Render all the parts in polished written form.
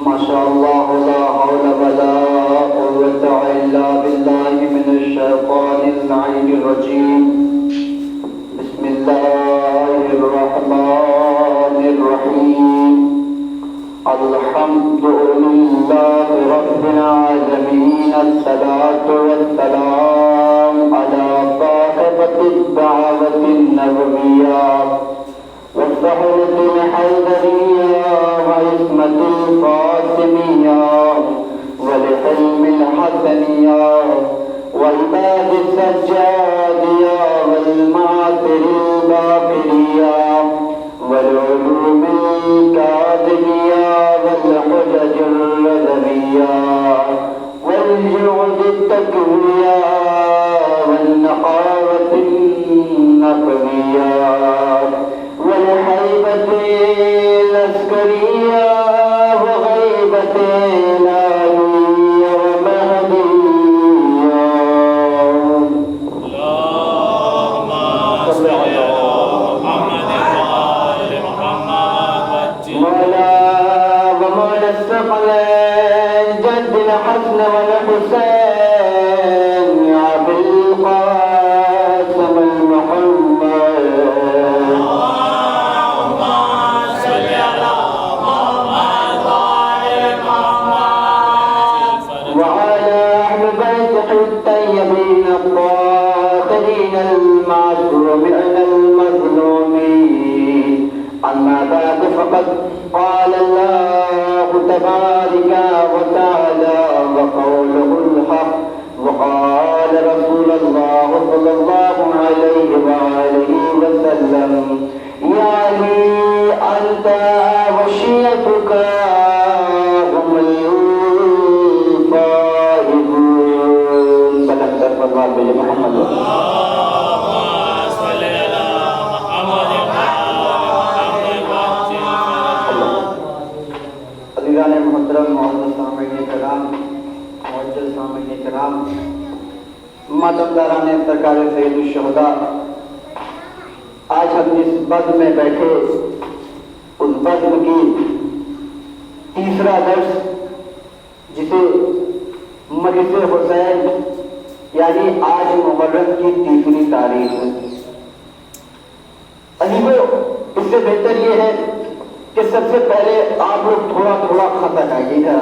ماشاء اللہ لا حول ولا قوة الا باللہ من الشیطان اللعین الرجیم بسم اللہ الرحمن الرحیم الحمد للہ رب العالمین الصلاة والسلام على صاحبة الدعوة النبویہ والصحبة الحیدریہ وعصمة الفاطمیہ والحلم الحسنیہ والباب السجادیہ والمعاصر الباقریہ والعلوم الكاذبیہ والحجج الرضویہ والجعد التقویہ والنقاوة النقویہ والحیبة العسکریہ وغیبة العالیہ ومہدیہ اللہم صل علی محمد وآل محمد مولا ومولا الثقلین جد الحسن والحسین ابی القاسم المحمد المعصومين المظلومين أما بعد فقد قال الله تبارك وتعالى وقوله الحق وقال رسول الله صلى الله عليه وآله وسلم يا علي أنت وشيعتك هم الفائزون صلى الله عليه محمد ماتمداران سرکار سید الشہداء، آج ہم جس بزم میں بیٹھے اس بزم کی تیسرا درس جسے مجلس حسین یعنی آج محرم کی تیسری تاریخ ہے۔ عزیزو، اس سے بہتر یہ ہے کہ سب سے پہلے آپ لوگ تھوڑا تھوڑا خط ہٹائیے گا،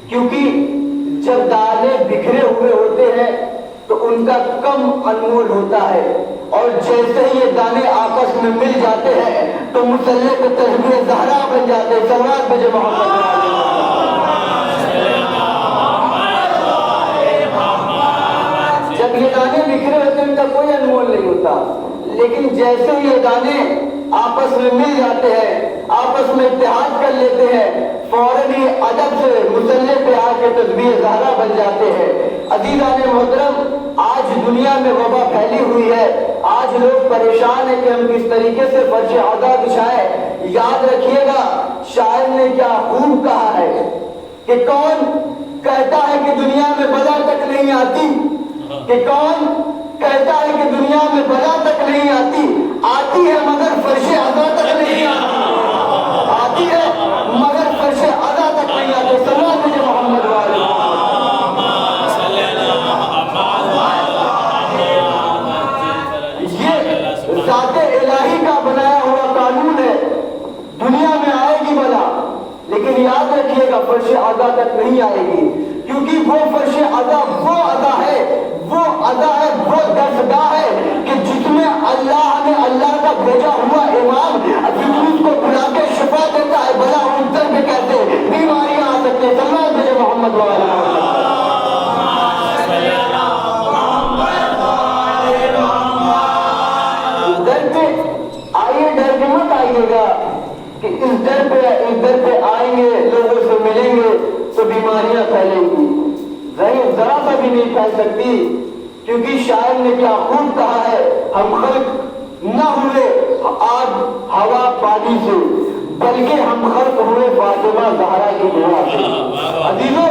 کیونکہ جب دانے بکھرے ہوئے ہوتے ہیں تو ان کا کم انمول ہوتا ہے، اور جیسے ہی یہ دانے آپس میں مل جاتے ہیں تو مصلی پہ تسبیح زہرا بن جاتے ہیں۔ صلوات بھیجے محمد۔ جب یہ دانے بکھرے ہوتے ہیں ان کا کوئی انمول نہیں ہوتا، لیکن جیسے ہی یہ دانے آپس میں مل جاتے ہیں، آپس میں اتحاد کر لیتے ہیں، فوراً ہی ادب سے مصلی پہ آ کے تسبیح زہرا بن جاتے ہیں۔ عزیزان محترم، آج دنیا میں وبا پھیلی ہوئی ہے، آج لوگ پریشان ہیں کہ ہم کس طریقے سے فرش عزا بچھائیں۔ یاد رکھیے گا، شاعر نے کیا خوب کہا ہے کہ کون کہتا ہے کہ دنیا میں بلا تک نہیں آتی، کہ کون کہتا ہے کہ دنیا میں بلا تک نہیں آتی، آتی ہے مگر فرش عزا تک نہیں آتی، آتی ہے مگر فرش عزا تک نہیں آتی۔ صلوات بھیجے محمد والے۔ یہ ذات الہی کا بنایا ہوا قانون ہے، دنیا میں آئے گی بلا، لیکن یاد رکھیے گا فرش عزا تک نہیں آئے گی، کیونکہ وہ فرش عزا وہ عزا ہے، وہ عزا ہے، وہ درسگاہ ہے کہ جس میں اللہ نے اللہ کا بھیجا ہوا امام اس کو بلا کے شفا دیتا ہے، بلا اتر کے کہتے بیماریاں آ سکتے ہیں۔ صلوات بھیجے محمد والا۔ در پہ آئیے، ڈر کے مت آئیے گا کہ اس در پہ آئیں گے، لوگوں سے ملیں گے تو بیماریاں پھیلیں گی، ذرا سا بھی نہیں پھیل سکتی، کیونکہ شاعر نے کیا خوب کہا ہے، ہم خلق نہ ہوئے آگ ہوا پانی سے، بلکہ ہم خلق ہوئے فاطمہ زہرا کی دعا سے۔ عزیزو،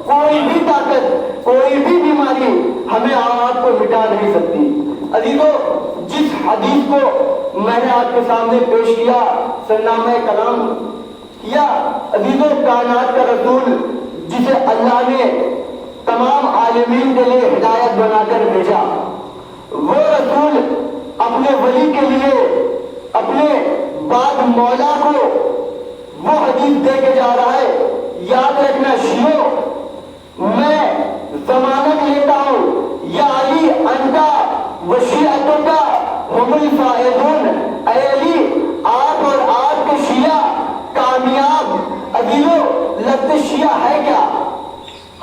کوئی بھی طاقت، کوئی بھی بیماری ہمیں آپ کو مٹا نہیں سکتی۔ عزیزو، جس حدیث کو میں نے آپ کے سامنے پیش کیا، سرنامہ کلام کیا۔ عزیزوں، کائنات کا رسول جسے اللہ نے تمام عالمین کے لیے ہدایت بنا کر بھیجا، وہ رسول اپنے ولی کے لیے اپنے بعد مولا کو وہ حدیث دے کے جا رہا ہے۔ یاد رکھنا شیعو، میں ضمانت لیتا ہوں یا علی انتا وشیعتوں کا ہم الفائزون، اے علی آپ اور آپ کے شیعہ کامیاب۔ عزیزو، لفظ شیعہ ہے کیا؟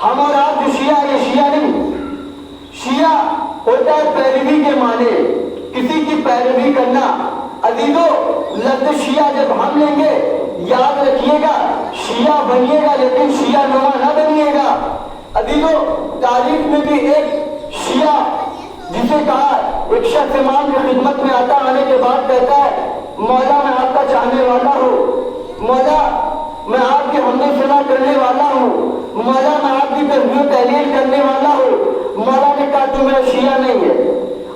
ہم اور آپ جو شیعہ، یہ شیعہ نہیں۔ شیعہ ہوتا ہے پیروی کے معنی، کسی کی پیروی کرنا۔ عزیزو، لفظ شیعہ جب ہم لیں گے، یاد رکھیے گا شیعہ بنیے گا لیکن شیعہ نما نہ بنیے گا۔ عزیزو، تاریخ میں بھی ایک شیعہ جسے کہا، ایک شخص امام کی خدمت میں آتا، آنے کے بعد کہتا ہے مولا میں آپ کا چاہنے والا ہوں، مولا میں آپ کی حمد و ثنا کرنے والا ہوں، مولا میں آپ کی تسبیح و تحلیل کرنے والا ہوں۔ مولا نے کہا تو میرا شیعہ نہیں ہے۔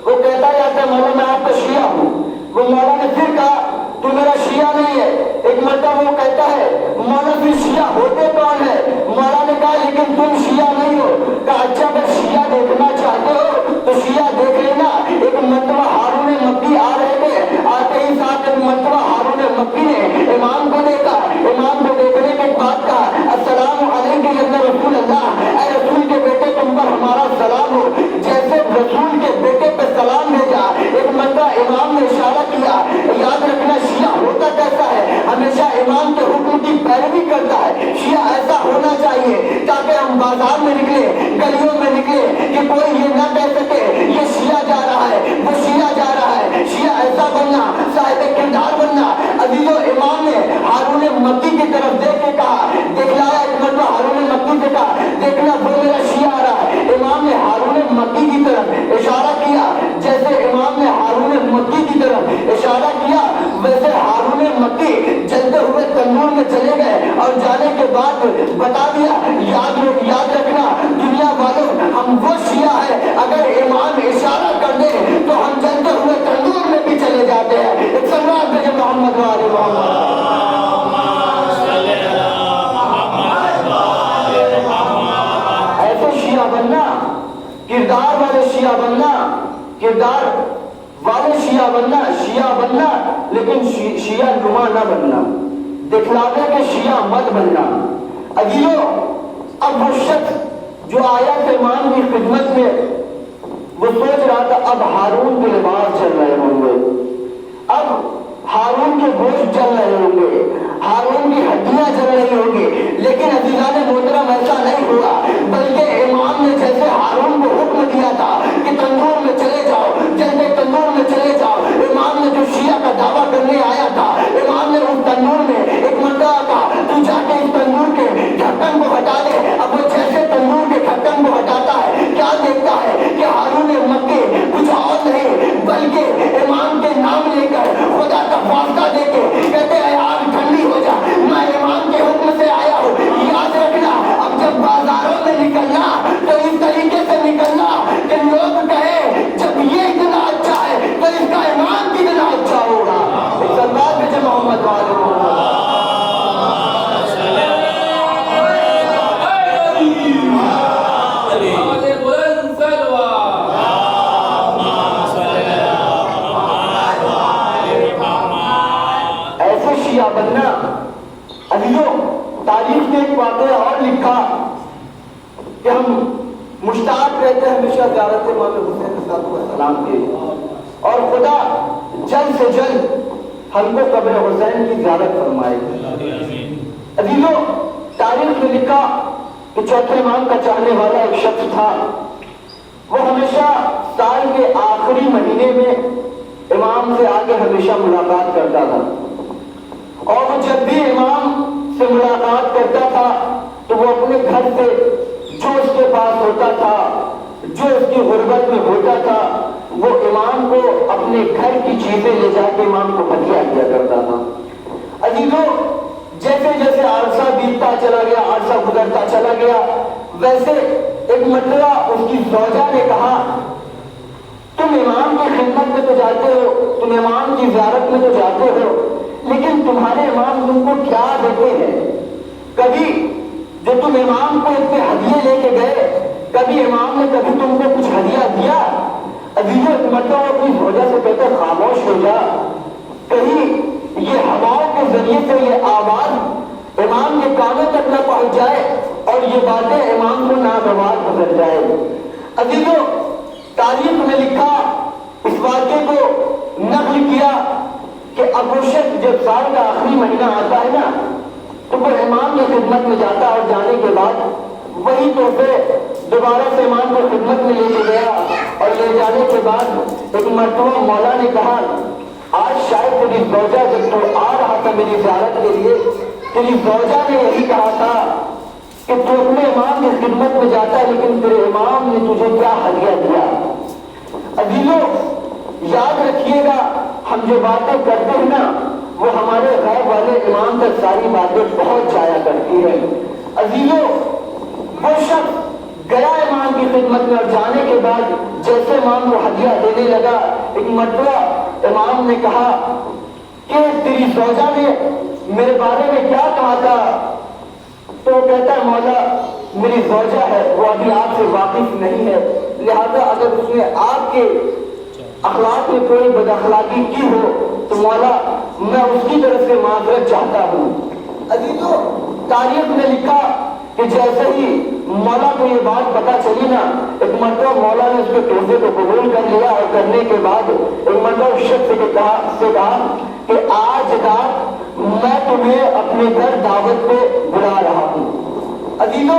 وہ کہتا جاتا ہے مولا میں آپ کا شیعہ ہوں۔ وہ مولا نے پھر کہا تو میرا شیعہ نہیں ہے۔ ایک مرتبہ وہ کہتا ہے مولا پھر شیعہ ہوتے کون ہے؟ مولا نے کہا لیکن تم شیعہ نہیں ہو۔ کہا اچھا اگر شیعہ دیکھنا چاہتے ہو تو شیعہ دیکھ لینا۔ ایک مرتبہ ہارون مکی آ رہے تھے، آتے ہی ساتھ ایک مرتبہ ہارون مکی نے امام کو دیکھا، امام کو دیکھنے کے بعد کہا السلام علیکم یا رسول اللہ، اے رسول کے بیٹے تم پر ہمارا سلام ہو۔ جیسے رسول کے بیٹے پہ سلام بھیجا، ایک مرتبہ امام نے اشارہ کیا۔ یاد رکھنا شیعہ ہوتا کیسا ہے؟ ہمیشہ امام کے حکم کی پیروی کرتا ہے۔ شیعہ ایسا ہونا چاہیے تاکہ ہم بازار میں نکلے، گلیوں میں نکلے کہ کوئی یہ نہ کہہ سکے یہ شیعہ جا رہا ہے، وہ شیعہ جا رہا ہے۔ شیعہ ایسا بننا، صاحب کردار بننا۔ عزیزو، امام نے ہارون مکی کی طرف دیکھ کے کہا، دکھلایا ایک مرتبہ ہارون مکی سے کہا دیکھنا وہ میرا شیعہ آ رہا ہے۔ امام نے ہارون مکی کی طرف اشارہ کیا، جیسے امام نے ہارون مکی کی طرف اشارہ کیا ویسے ہارون مکی جلتے ہوئے تندور میں چلے گئے اور جانے کے بعد بتا دیا یاد رکھنا دنیا والوں، ہم وہ شیعہ ہے اگر امام اشارہ کر دے تو ہم جلتے ہوئے تندور میں بھی چلے جاتے ہیں۔ ایک سلام بھیجے محمد والے محمد۔ ایسے شیعہ بننا، کردار والے شیعہ بننا، کردار والے شیعہ بننا، شیعہ بننا لیکن شیعہ نما نہ بننا، دکھلاوے کے شیعہ مت بننا۔ عزیزو، اب وہ شخص جو آیا تھا امام کی خدمت میں، وہ سوچ رہا تھا اب ہارون کے لباس چل رہے ہوں گے، اب ہارون کے گوشت چل رہے ہوں گے، ہارون کی ہڈیاں چل رہی ہوں گی، لیکن عزیزان محترم ایسا نہیں ہوا، بلکہ امام نے جیسے ہارون کو حکم دیا تھا کہ تندور میں چلے جاؤ، جلدی تندور میں چلے جاؤ، امام نے جو شیعہ کا دعویٰ کرنے آیا تھا، امام نے اس تندور میں ایک مرتبہ کہا تو جا کے اس تندور کے ڈھکن کو ہٹا دے۔ اب وہ جیسے تندور کے ڈھکن کو ہٹاتا ہے، کیا دیکھتا ہے کہ ہارون مکی کچھ اور نہیں بلکہ امام کے نام لے کر خدا کا واسطہ دے کے کہتے ہیں آگ ٹھنڈی ہو جا، میں امام کے حکم سے آیا ہوں۔ یاد رکھنا اب جب بازاروں میں نکلنا تو اس طریقے سے نکلنا کہ لوگ کہیں جب یہ اتنا اچھا ہے تو اس کا امام کتنا اچھا ہوگا۔ سرکار بھیجے محمد والے محمد۔ بننا۔ عزیزو، تاریخ نے ایک واقعہ اور لکھا کہ ہم مشتاق رہتے ہیں ہمیشہ زیارت امام حسین السلام کے، اور خدا جلد سے جلد ہم کو قبر حسین کی زیارت فرمائے۔ عزیزو، تاریخ میں لکھا کہ چوتھے امام کا چاہنے والا ایک شخص تھا، وہ ہمیشہ سال کے آخری مہینے میں امام سے آگے ہمیشہ ملاقات کرتا تھا، اور وہ جب بھی امام سے ملاقات کرتا تھا تو وہ اپنے گھر سے جو اس کے پاس ہوتا تھا، جو اس کی غربت میں ہوتا تھا، وہ امام کو اپنے گھر کی چیزیں لے جا کے امام کو ہدیہ دیا کرتا تھا۔ عزیزو، جیسے جیسے عرصہ بیتتا چلا گیا، عرصہ گزرتا چلا گیا، ویسے ایک مرتبہ اس کی زوجہ نے کہا تم امام کی خدمت میں تو جاتے ہو، تم امام کی زیارت میں تو جاتے ہو، لیکن تمہارے امام تم کو کیا دیتے ہیں؟ کبھی جب تم امام کو اتنے ہدیے لے کے گئے، کبھی امام نے کبھی تم کو کچھ ہدیہ دیا؟ عزیزوں مطلب اپنی وجہ سے کہتے خاموش ہو جا، کہیں یہ ہواؤں کے ذریعے سے یہ آواز امام کے کانوں تک نہ پہنچ جائے اور یہ باتیں امام کو ناگوار گزر جائے۔ عزیزوں تاریخ میں لکھا، اس واقعے کو نقل کیا کہ ابو شیخ جب سال کا آخری مہینہ آتا ہے نا تو وہ امام کی خدمت میں جاتا اور جانے کے بعد وہی تحفے دوبارہ سے امام کو خدمت میں لے کے گیا، اور لے جانے کے بعد ایک مرتبہ مولا نے کہا آج شاید تیری زوجہ جب تو آ رہا تھا میری زیارت کے لیے، تیری زوجہ نے یہی کہا تھا کہ تو اپنے امام کی خدمت میں جاتا ہے لیکن تیرے امام نے تجھے کیا ہدیہ دیا۔ عزیزوں یاد رکھیے گا، ہم جو باتیں کرتے ہیں نا وہ ہمارے غیب والے امام تک ساری باتیں پہنچ جایا کرتی ہے۔ عزیزوں وہ شخص گیا امام کی خدمت میں اور جانے کے بعد جیسے امام کو ہدیہ دینے لگا، ایک مرتبہ امام نے کہا کہ تیری زوجہ نے میرے بارے میں کیا کہا تھا؟ تو وہ کہتا ہے مولا میری زوجہ ہے، وہ ابھی آپ سے واقف نہیں ہے، لہذا اگر اس نے آپ کے اخلاق میں کوئی بد اخلاقی کی ہو تو مولا میں اس کی طرف سے معذرت چاہتا ہوں۔ عزیزوں تاریخ میں لکھا کہ جیسے ہی مولا کو یہ بات پتا چلی نا، ایک مرتبہ مولا نے اس کے تحفے کو قبول کر لیا، اور کرنے کے بعد ایک مرتبہ اس شخص سے کہا کہ آج رات میں تمہیں اپنے گھر دعوت پہ بلا رہا ہوں۔ عزیزوں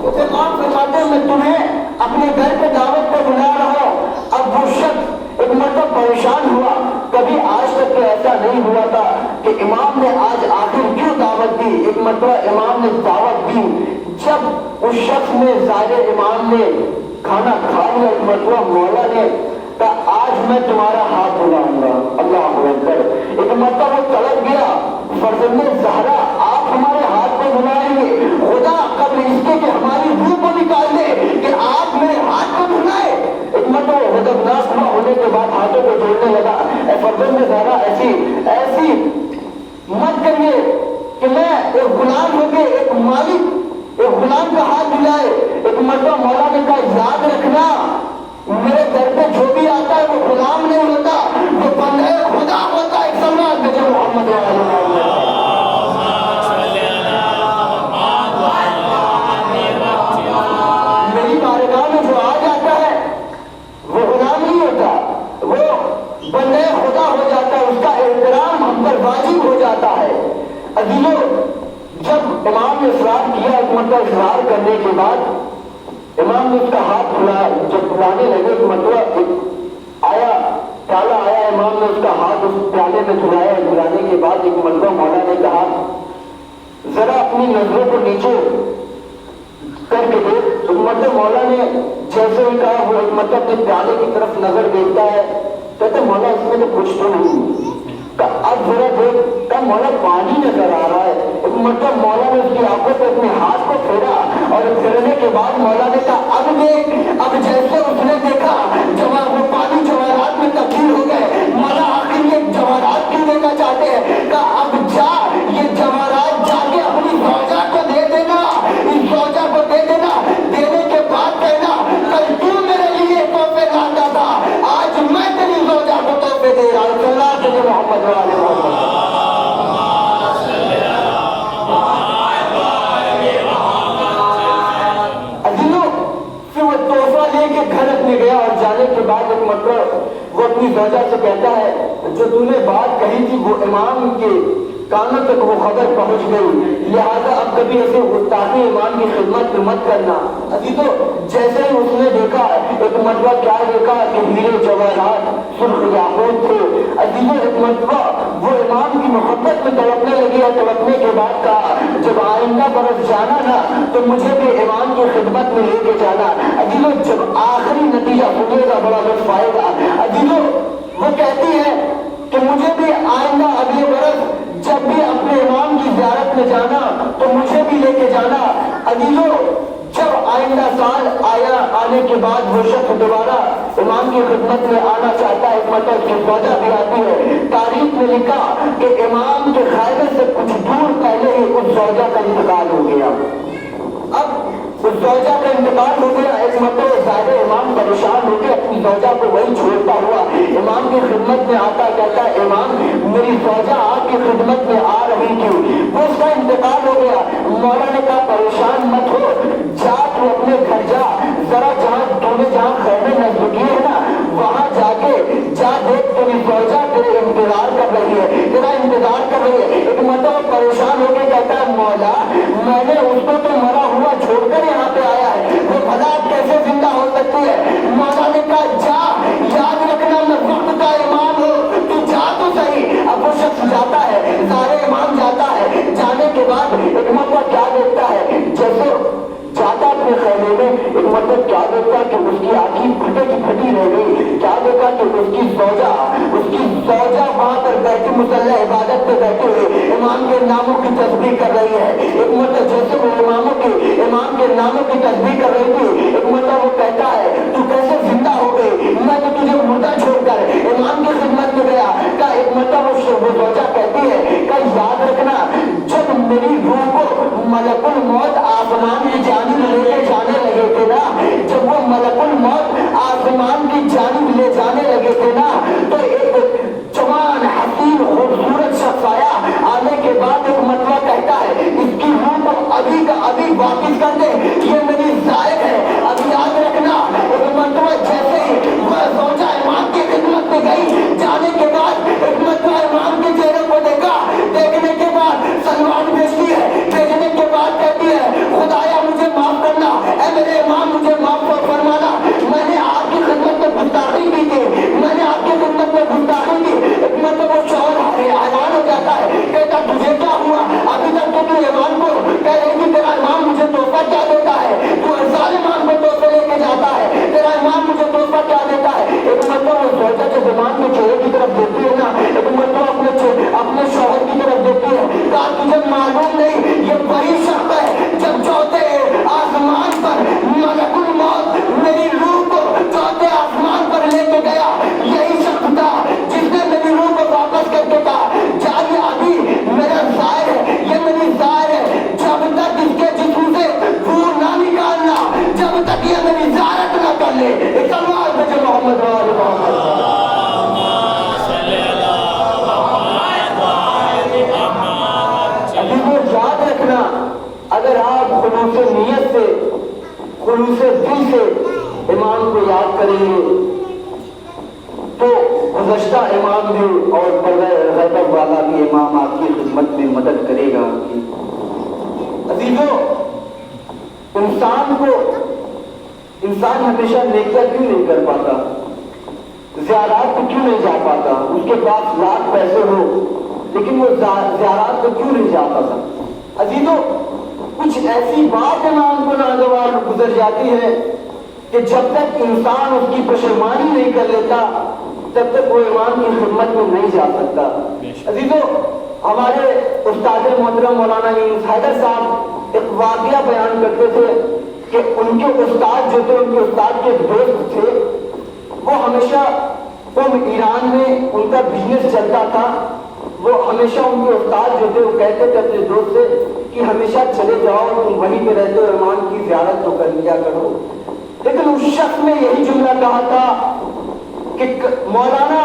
اسے معاف فرماتے ہیں میں تمہیں اپنے گھر پہ دعوت پہ بلا رہا ہوں۔ اب وہ شخص ایک مرتبہ پریشان ہوا، کبھی آج تک تو ایسا نہیں ہوا تھا کہ امام نے آج آخر کیوں دعوت دی۔ ایک مرتبہ امام نے دعوت دی، جب اس شخص نے ظاہر امام نے کھانا کھا لیا، ایک مرتبہ مولا نے کہا آج میں تمہارا ہاتھ بلاؤں گا۔ اللہ اکبر۔ ایک مرتبہ وہ تڑپ گیا، فرزند زہرا آپ ہمارے ہاتھ کو بلائیں گے؟ خدا قبل اس کے کہ ہماری روح کو نکال دے کہ آپ میرے ہاتھ کو بلائے۔ ایک مرتبہ غضبناک ہونے کے بعد ہاتھوں کو جوڑنے لگا، اے فرزند زہرا ایسی مت کریے کہ میں ایک غلام ہو کے ایک مالک ایک غلام کا ہاتھ بلائے۔ ایک مرتبہ مولا نے کہا یاد رکھنا میرے در پہ جو بھی آتا ہے وہ غلام نہیں ہوتا، وہ بندہ خدا ہوتا ہے۔ سلام بھیجو محمد میری بارگاہ میں جو آ جاتا ہے وہ غلام نہیں ہوتا، وہ بندہ خدا ہو جاتا ہے، اس کا احترام ہم پر واجب ہو جاتا ہے۔ عزیزوں جب امام نے اصرار کیا، ایک مرتبہ اصرار کرنے کے بعد امام نے اس کا ہاتھ کھلایا، جب کھلانے لگے ایک مرتبہ آیا پیالہ آیا، امام نے اس کا ہاتھ اس پیالے میں کھلایا، کھلانے کے بعد ایک مرتبہ مولا نے کہا ذرا اپنی نظروں کو نیچے کر کے دیکھ۔ ایک مرتبہ مولا نے جیسے ہی کہا وہ ایک مرتبہ اپنے پیالے کی طرف نظر دیکھتا ہے، کہتے مولا اس میں تو کچھ تو نہیں، اب ذرا دیکھ، کہا مولا پانی نظر آ رہا ہے۔ ایک مرتبہ مولا نے اس کی آنکھوں پہ اپنے ہاتھ کو پھیرا، اور پھیرنے کے بعد مولا نے کہا اب دیکھ۔ اب جیسے اس نے دیکھا وہ پانی جواہرات میں تبدیل ہو گئے۔ مولا آخر یہ جواہرات کیوں دینا چاہتے ہیں؟ کہا اب جا یہ جواہرات جا کے اپنی زوجہ کو دے دینا، اس زوجہ کو دے دینا، دینے کے بعد کہنا کل تو میرے لیے تحفے لاتا تھا، آج میں تیری زوجہ کو تحفے دے رہا ہوں۔ محمد والے عزیزوں پھر وہ تحفہ لے کے گھر اپنے گیا، اور جانے کے بعد ایک مرتبہ وہ اپنی زوجہ سے کہتا ہے جو تو نے بات کہی تھی وہ امام کے کانوں تک وہ خبر پہنچ گئی، لہذا اب کبھی ایسے گستاخی امام کی خدمت میں مت کرنا۔ عزیزوں جیسے ہی اس نے دیکھا ایک مرتبہ کیا دیکھا کہ ہیرے جواہرات سرخ یاقوت تھے۔ عزیزوں ایک مرتبہ وہ امام کی محبت میں تڑپنے لگی، اور تڑپنے کے بعد کہا جب آئندہ برس جانا نا تو مجھے بھی امام کی خدمت میں لے کے جانا۔ عزیزوں جب آخری نتیجہ سنے گا بڑا لطف آئے گا۔ عزیزوں وہ کہتی ہے کہ مجھے بھی آئندہ اگلے برس جب بھی اپنے امام کی زیارت میں جانا تو مجھے بھی لے کے جانا۔ عزیزوں جب آئندہ سال آیا، آنے کے بعد وہ شخص دوبارہ امام کی خدمت میں آنا چاہتا ہے، ایک مرتبہ اس کی زوجہ بھی آتی ہے۔ تاریخ میں لکھا کہ امام کے خیمے سے کچھ دور پہلے ہی اس زوجہ کا انتقال ہو گیا۔ اب اس زوجہ کا انتقال ہو گیا، ایک مرتبہ ظاہر امام پریشان ہو کے اپنی زوجہ کو وہی چھوڑتا ہوا امام کی خدمت میں آتا، کہتا ہے امام میری زوجہ آپ کی خدمت میں آ رہی تھی، وہ اس کا انتقال ہو گیا۔ مولا نے کہا پریشان مت ہو، جا تو اپنے گھر جا، ذرا جہاں خیمے نزدیکی ہے نا وہاں جا کے جا دیکھ تیری زوجہ تیرے انتظار کر رہی ہے، تیرا انتظار کر رہی ہے۔ ایک مرتبہ پریشان ہو کے کہتا ہے مولا میں نے اس کو تو مرا ہوا چھوڑ کر یہاں پہ آیا ہے، وہ بھلا کیسے زندہ ہو سکتی ہے؟ مولا نے کہا جا، یاد رکھنا میں وقت کا امام ہوں، تو جا تو صحیح۔ اب وہ شخص جاتا ہے، سارے امام جاتا ہے، جانے کے بعد ایک مرتبہ کیا دیکھتا ہے، جیسے جاتا اپنے خیمے میں، ایک مطلب کیا دیکھا کہ اس کی آنکھیں پھٹی رہ گئی، کیا دیکھا کہ اس کی زوجہ وہاں پر بیٹھی مصلی عبادت پہ بیٹھے ہوئے امام کے ناموں کی تسبیح کر رہی ہے۔ ایک مطلب جیسے وہ امام کے ناموں کی تسبیح کر رہی تھی، ایک مطلب وہ کہتا ہے تو کیسے زندہ ہو گئی؟ میں تو تجھے مردہ چھوڑ کر امام کی خدمت میں گیا۔ کا ایک مطلب وہ زوجہ کہتی ہے کہ یاد رکھنا جب میری روح کو ملک الموت آسمان کی جانب لے کے جانے لگے تھے نا، جب وہ ملک الموت آسمان کی جانب لے جانے لگے تھے نا، تو ایک جوان حسین خوبصورت شخص آیا، آنے کے بعد ایک مرتبہ کہتا ہے اس کی روح کو ابھی کا ابھی واپس کر دے، یہ میری زائد ہے۔ اب یاد رکھنا ایک مرتبہ جیسے ہی وہ زوجہ امام کی خدمت میں گئی، جانے کے بعد ایک مرتبہ امام کے چہرے کو دیکھا، دیکھنے کے بعد سلوان بھیجتی ہے، بھیجنے کے بعد کہتی ہے خدایا مجھے معاف کرنا، اے میرے امام مجھے معاف فرمانا، میں نے آپ کی خدمت میں گستاخی کی تھی، میں نے آپ کی خدمت میں گستاخی کی۔ ایک مرتبہ وہ شوہر حیران ہو جاتا ہے، کہتا تجھے کیا ہوا؟ ابھی تک تو امام کو کہہ رہی تھی تیرا امام مجھے تحفہ کیا دیتا ہے، تو ہزار امام کو تحفے لے کے جاتا ہے، تیرا امام مجھے تحفہ کیا دیتا ہے؟ ایک مرتبہ وہ زوجہ جب امام کے چہرے کی طرف دیکھتی ہے نا، ایک مرتبہ اپنے شوہر کی طرف دیکھتی ہے، کہا تجھے معلوم نہیں یہ وہی شخص ہے جب چوتھے آسمان پر ملک الموت میری روح کو چوتھے آسمان پر لے کے گیا، یہی شخص تھا جس نے میری روح کو واپس کر کے کہا جا یہ ابھی میرا ظاہر ہے، یہ میری ظاہر ہے، جب تک اس کے جسم سے روح نہ نکالنا، جب تک یہ میری زیارت نہ کر لے۔ ایک سلوات بجے محمد یاد رکھنا اگر آپ خلوص نیت سے خلوص دل سے امام کو یاد کریں گے تو گزشتہ امام بھی اور غیبت والا بھی امام آپ کی خدمت میں مدد کرے گا۔ عزیزوں انسان ہمیشہ نیکیاں کیوں نہیں کر پاتا، زیارات کو کیوں نہیں جا پاتا؟ اس کے پاس لاکھ پیسے ہو لیکن وہ زیارات کو کیوں نہیں جا پاتا؟ عزیزوں کچھ ایسی بات امام کو ناگوار گزر جاتی ہے کہ جب تک انسان اس کی پشیمانی نہیں کر لیتا تب تک وہ امام کی خدمت میں نہیں جا سکتا۔ عزیزوں ہمارے استاد محترم مولانا یونس حیدر صاحب ایک واقعہ بیان کرتے تھے کہ ان کے استاد جو تھے، ان کے استاد کے دوست تھے، وہ ہمیشہ ایران میں ان کا بزنس چلتا تھا، وہ ہمیشہ ان کے استاد جو تھے وہ کہتے تھے اپنے دوست سے کہ ہمیشہ چلے جاؤ، تم وہیں پہ رہتے ہو، امام کی زیارت تو کر لیا کرو۔ لیکن اس شخص نے یہی جملہ کہا تھا کہ مولانا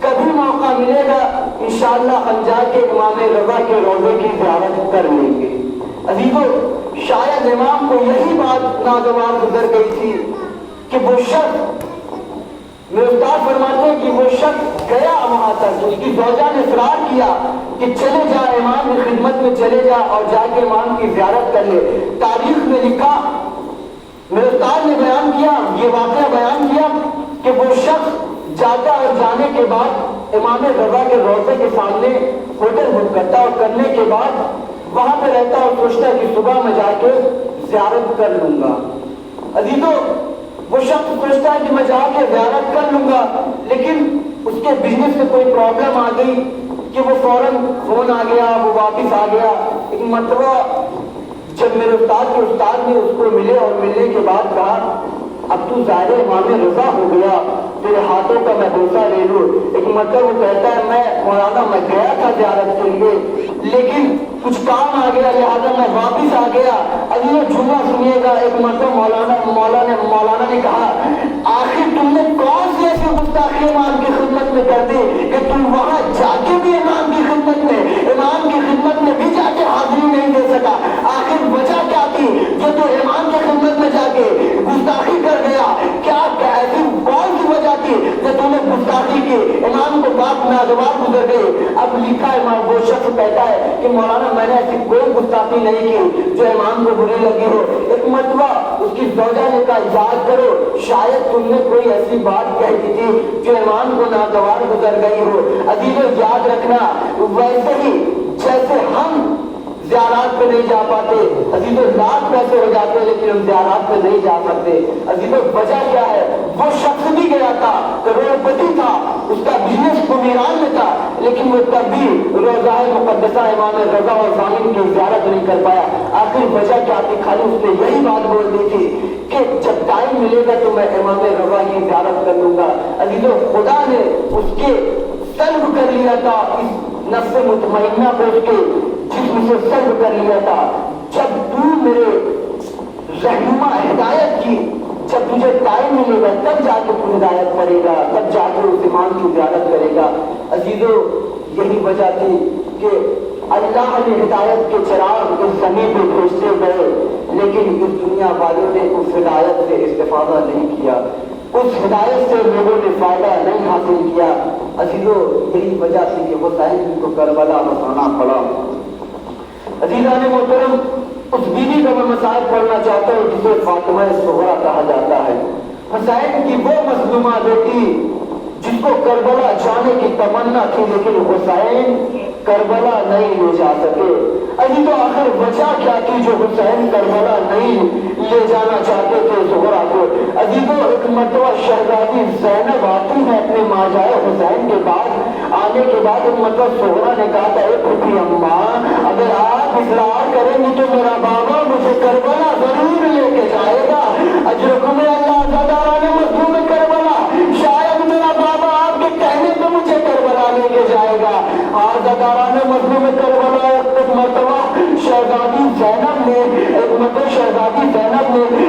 کبھی موقع ملے گا انشاءاللہ ہم جا کے امام رضا کے روضے کی زیارت کر لیں گے۔ عزیزوں شاید امام کو یہی بات ناگوار گزر گئی تھی کہ وہ شخص، میرے استاد فرماتے ہیں کہ وہ شخص گیا وہاں تک، اس کی زوجہ نے اصرار کیا کہ چلے جا امام کی خدمت میں چلے جا اور جا کے امام کی زیارت کر لے۔ تاریخ میں لکھا، میرے استاد نے بیان کیا، یہ واقعہ بیان کیا کہ وہ شخص جاتا اور جانے کے بعد امام رضا کے روضے کے سامنے ہوٹل بک کرتا اور کرنے کے بعد وہاں پہ رہتا اور سوچتا کہ صبح میں جا کے زیارت کر لوں گا۔ عزیزوں وہ شخص سوچتا ہے کہ میں جا کے زیارت کر لوں گا، لیکن اس کے بزنس میں کوئی پرابلم آ گئی کہ وہ فوراً فون آ گیا، وہ واپس آ گیا۔ ایک مرتبہ جب میرے استاد کے استاد نے اس کو ملے اور ملنے کے بعد کہا اب تو ظاہر امام رضا ہو گیا، تیرے ہاتھوں کا میں بوسہ لے لوں۔ ایک مرتبہ وہ کہتا ہے میں مولانا میں گیا تھا زیارت کے لیے لیکن کچھ کام آ گیا لہٰذا میں واپس آ گیا۔ ابھی یہ جملہ سنیے گا، ایک مرتبہ مولانا نے کہا آخر تم نے کون سی ایسی گستاخی امام کی خدمت میں کر دی کہ تم وہاں جا کے بھی امام کی خدمت میں بھی جا کے حاضری نہیں دے سکا؟ آخر وجہ کیا تھی جو تو امام کی خدمت میں جا کے گستاخی کر گیا؟ کیا ایسی کون سی وجہ تھی کہ تم نے گستاخی کی؟ امام کو بات ناگوار گزر گئی۔ اب لکھا ہے وہ شخص کہتا ہے کہ مولانا میں نے ایسی کوئی گستاخی نہیں کی جو امام کو بری لگی ہو۔ ایک مرتبہ اس کی زوجہ نے کہا یاد کرو شاید تم نے کوئی ایسی بات کہہ دی تھی جو امام کو ناگوار گزر گئی ہو۔ عزیزو یاد رکھنا ویسے ہی جیسے ہم زیارات پہ نہیں جا پاتے، عزیزو لاکھ پیسے ہو جاتے ہیں لیکن ہم زیارات پہ نہیں جا سکتے۔ عزیزو وجہ کیا ہے؟ وہ شخص بھی گیا تھا، کروڑ پتی تھا، اس کا بزنس بحران میں تھا لیکن وہ تب بھی روضہ مقدسہ امام رضا اور ظالم کی زیارت نہیں کر پایا۔ آخر وجہ کیا تھی؟ خالی اس نے یہی بات بول دی تھی کہ جب ٹائم ملے گا تو میں امام رضا کی زیارت کر لوں گا۔ عزیزو خدا نے اس کے سلب کر لیا تھا، اس نفس مطمئنہ کو اس کے جسم سے سلب کر لیا تھا۔ جب تو میرے رہنما ہدایت کی، جب تجھے ٹائم ملے گا تب جا کے تو ہدایت کرے گا، تب جا کے اس امام کی زیارت کرے گا۔ عزیزو یہی وجہ تھی کہ اللہ نے ہدایت کے چراغ اس زمین پہ بھیجتے گئے لیکن اس دنیا والوں نے اس ہدایت سے استفادہ نہیں کیا، اس ہدایت سے لوگوں نے فائدہ نہیں حاصل کیا۔ عزیزو یہی وجہ تھی کہ حسین کو کربلا بسانا پڑا۔ عزیزان محترم اس بیوی کا میں مسائل پڑھنا چاہتا ہوں جسے فاطمہ صغریٰ کہا جاتا ہے۔ حسین کی وہ مظلومہ بیٹی جس کو کربلا جانے کی تمنا تھی لیکن حسین کربلا نہیں لے جا سکے۔ ابھی تو آخر وجہ کیا تھی جو حسین کربلا نہیں لے جانا چاہتے تھے زہرا کو؟ ابھی تو ایک مرتبہ شہزادی زینب آتی ہے اپنے ماں جائے حسین کے بعد آنے کے بعد ایک مرتبہ زہرا نے کہا تھا اے پھوپھی اماں اگر آپ اصرار کریں گی تو میرا بابا مجھے کربلا ضرور لے کے جائے گا۔ اجرکم اللہ زداران مظلوم کربلا، شاید میرا بابا آپ کے کہنے پہ مجھے کربلا لے کے جائے گا۔ زداران مظلوم کربلا ایک مرتبہ شہزادی زینب نے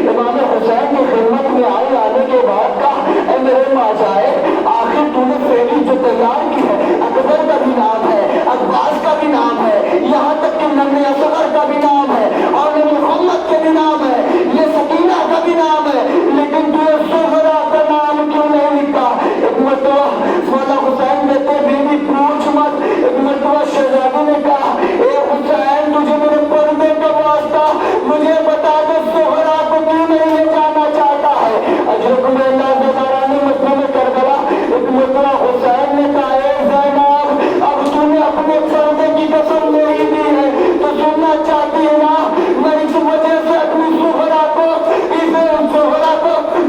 امام حسین کی خدمت میں آنے کے بعد کہا اے میرے ماں جائے آخر تو نے فیری جو تیار کی ہے اکبر کا بھی نام ہے، عباس کا بھی نام ہے، یہاں تک کہ نبی اصغر کا بھی نام ہے اور نبی محمد کے بھی نام ہے، یہ سکینہ کا بھی نام ہے، لیکن تو زہرا کا نام کیوں نہیں لکھا؟ ایک مرتبہ مولا حسین کہتے بیوی پوچھ مت۔ ایک مرتبہ شہزادی نے کہا اے حسین تجھے میرے پردے کا واسطہ مجھے بتا دو زہرا کو کیوں نہیں لے جانا چاہتا ہے؟ اجرکم اللہ زداران مظلوم کربلا، ایک مرتبہ حسین نے کہا اے زینب اب تو نے اپنے پردے کی قسم لے ہی دی ہے تو سننا چاہتی ہے نا؟ میں اس وجہ سے اپنی زہرا کو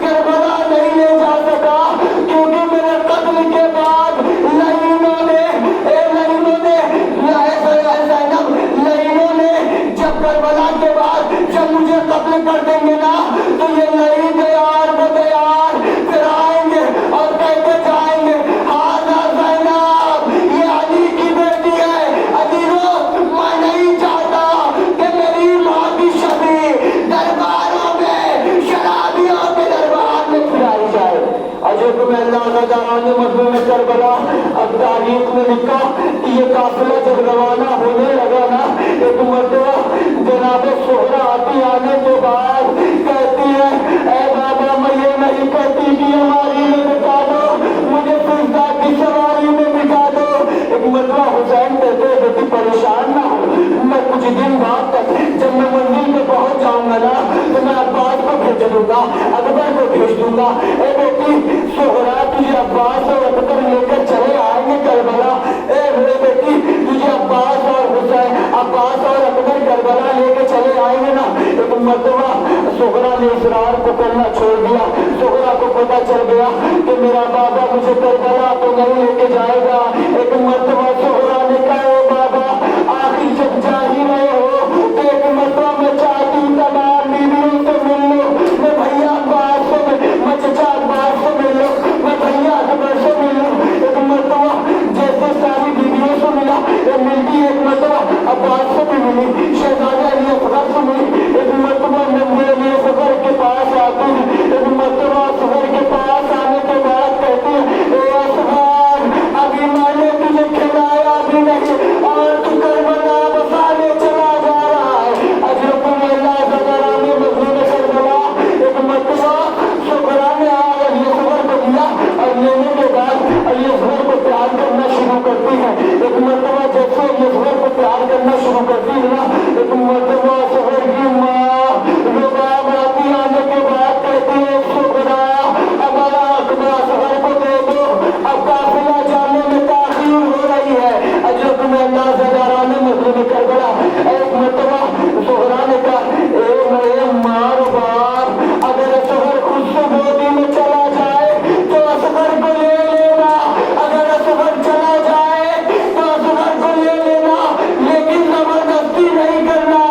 کربلا نہیں لے جا سکا کیونکہ میرے قتل کے بعد لعینوں نے جب کربلا کے بعد جب مجھے قتل کر دیں گے نا تو یہ لعین دیار بدیار پھر آئیں گے اور کہتے جائیں گے ہاذا زینب یہ علی کی بیٹی ہے۔ عزیزو میں نہیں چاہتا کہ میری ماں کی شبیہ درباروں میں شرابیوں کے دربار میں کھلائی جائے۔ اجرکم اللہ زداران مظلوم کربلا، اب تاریخ میں لکھا کہ یہ قافلہ جب روانہ ہونے لگا نا ایک مرتبہ جناب زہرا آتی آنے کے بعد کہتی ہے اے بابا میں یہ نہیں کہتی کہ ہماری میں بٹھا دو مجھے فضا کی سواری میں بٹھا دو۔ ایک مرتبہ حسین کہتے بیٹی پریشان نہ ہو، میں کچھ دن بعد تک جب میں منزل پہ پہنچ جاؤں گا نا تو میں عباس کو بھیج دوں گا، اکبر کو بھیج دوں گا۔ اے بیٹی زہرا تجھے عباس اور اکبر لے کر چلے آئیں گے کربلا۔ اے میرے بیٹی تجھے عباس اور اکبر کربلا لے کے چلے آئیں گے نا۔ ایک مرتبہ زہرا نے اصرار کو کرنا چھوڑ دیا، زہرا کو پتہ چل گیا کہ میرا بابا مجھے کربلا تو نہیں لے کے جائے گا۔ ایک مرتبہ زہرا نے کہا اے بابا آخر جب جا ہی رہے ہو تو ایک مرتبہ میں چاہتی ہوں تمام بیویوں سے مل لو، میں بھیا عباس سے ملتی ایک مرتبہ عباس سے بھی ملی، شہزادہ علی اصغر سے ملی، ایک مرتبہ نبی علی اصغر کے پاس آتی ہے، ایک مرتبہ اصغر کے پاس آنے کے بعد کہتی ہے اے اصغر ابھی میں نے تجھے کھلایا بھی نہیں اور تو کربلا بسانے چلا جا رہا ہے۔ حضرت اللہ تعالیٰ نے مظلوم کربلا ایک مرتبہ شکرا نے علی اصغر کو دیا اور لینے کے بعد علی اصغر کو پیار کرنا شروع کرتی ہے۔ ایک مرتبہ جیسے علی اصغر کو پیار کرنا شروع کرتی ہے نا، ایک مرتبہ اصغر کی ماں رباب آتی آنے کے بعد کہتی ہے شکرا ہمارا اکبر اصغر کو دے دو، اب قافلہ جانے میں تاخیر ہو رہی ہے۔ حضرت اللہ تعالیٰ نے مظلوم کربلا ایک مرتبہ شکرا نے کہا اے میرے ماں رباب اگر اصغر خود سے گودی میں چلا جائے تو اصغر کو لے لینا، اگر اصغر چلا جائے تو اصغر کو لے لینا لیکن زبردستی نہیں کرنا۔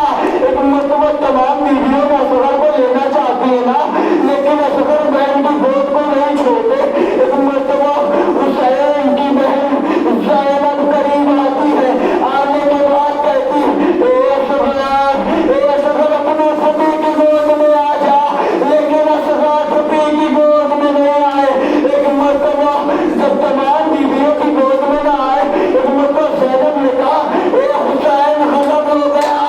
ایک مرتبہ تمام بیویوں نے اصغر کو لینا چاہتی ہے نا، لیکن اصغر بہن کی گود کو نہیں چھوڑتے۔ ایک مرتبہ حسین کی بہن زینب قریب آتی ہے، آنے کے بعد کہتی اے اصغر اپنے پتی کی گود میں آ جا، لیکن اصغر پتی کی گود میں نہیں آئے۔ ایک مرتبہ جب تمام بیویوں کی گود میں نہ آئے، ایک مرتبہ زینب نے کہا اے حسین غضب ہو گیا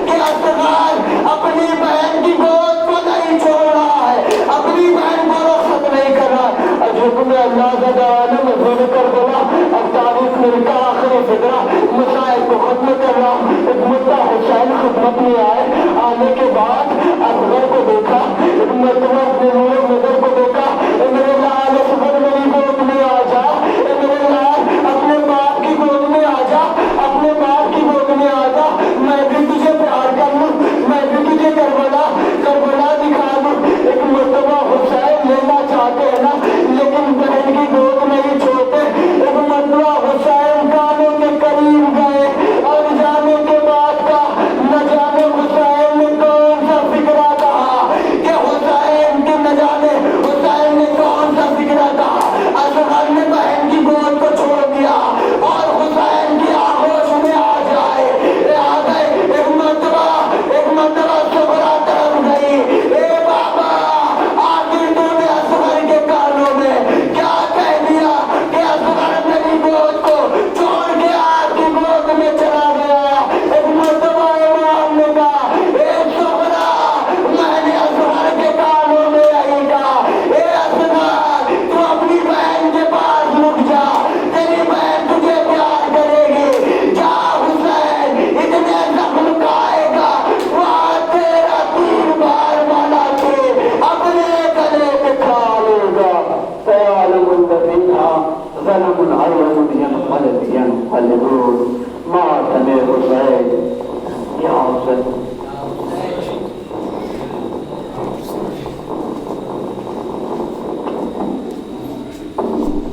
کہ اصغر اپنی بہن کی گود کو نہیں چھوڑ رہا ہے، اپنی بہن کو رخصت نہیں کر رہا ہے۔ حضرت اللہ تعالیٰ نے مظلوم کربلا اب تاریخ میں لکھا آخری فکرہ مسائل کو ختم کر رہا ہوں۔ ایک مرتبہ حسین خدمت میں آئے، آنے کے بعد اصغر کو دیکھا، ایک مرتبہ اپنے نور نظر کو دیکھا اے میرے لال اصغر میری گود میں آ جا، اے میرے لال اپنے باپ کی گود میں آ جا، اپنے باپ کی گود میں آ جا، میں بھی تجھے پیار کر لوں، میں بھی تجھے کربلا دکھا دوں۔ ایک مرتبہ حسین لینا چاہتے ہیں نا لیکن بہن کی گود نہیں چھوڑتے۔ ایک مرتبہ حسین کانوں کے قریب گئے اور جانے کے بعد کا نہ جانے حسین نے کون سا فکرہ کہا کہ حسین کی نہ جانے حسین نے کون سا فکرہ کہا، اصغر نے بہن کی گود کو چھوڑ دیا اور حسین کی آغوش میں آ گئے۔ ایک مرتبہ شکرا طرف گئی اے بابا آخر تو نے اصغر کے کانوں میں کیا کہہ دیا کہ اصغر میری گود کو چھوڑ کے آپ کی گود میں چلا گیا۔ ایک مرتبہ امام نے کہا اے شکرا میں نے اصغر کے کانوں میں یہی کہا اے اصغر تو اپنی بہن کے پاس رک جا، تیری بہن تجھے پیار کرے گی، جا حسین اتنے زخم کھائے گا وہاں تیرا تیر بار مانا کے اپنے گلے پہ کھا لے گا۔ فَيَعْلَمُ الَّذِينَ ظَلَمُوا الْعَلَمُ يَنْقَلِبُونَ مَا تَنِيرُ حسین یا حسین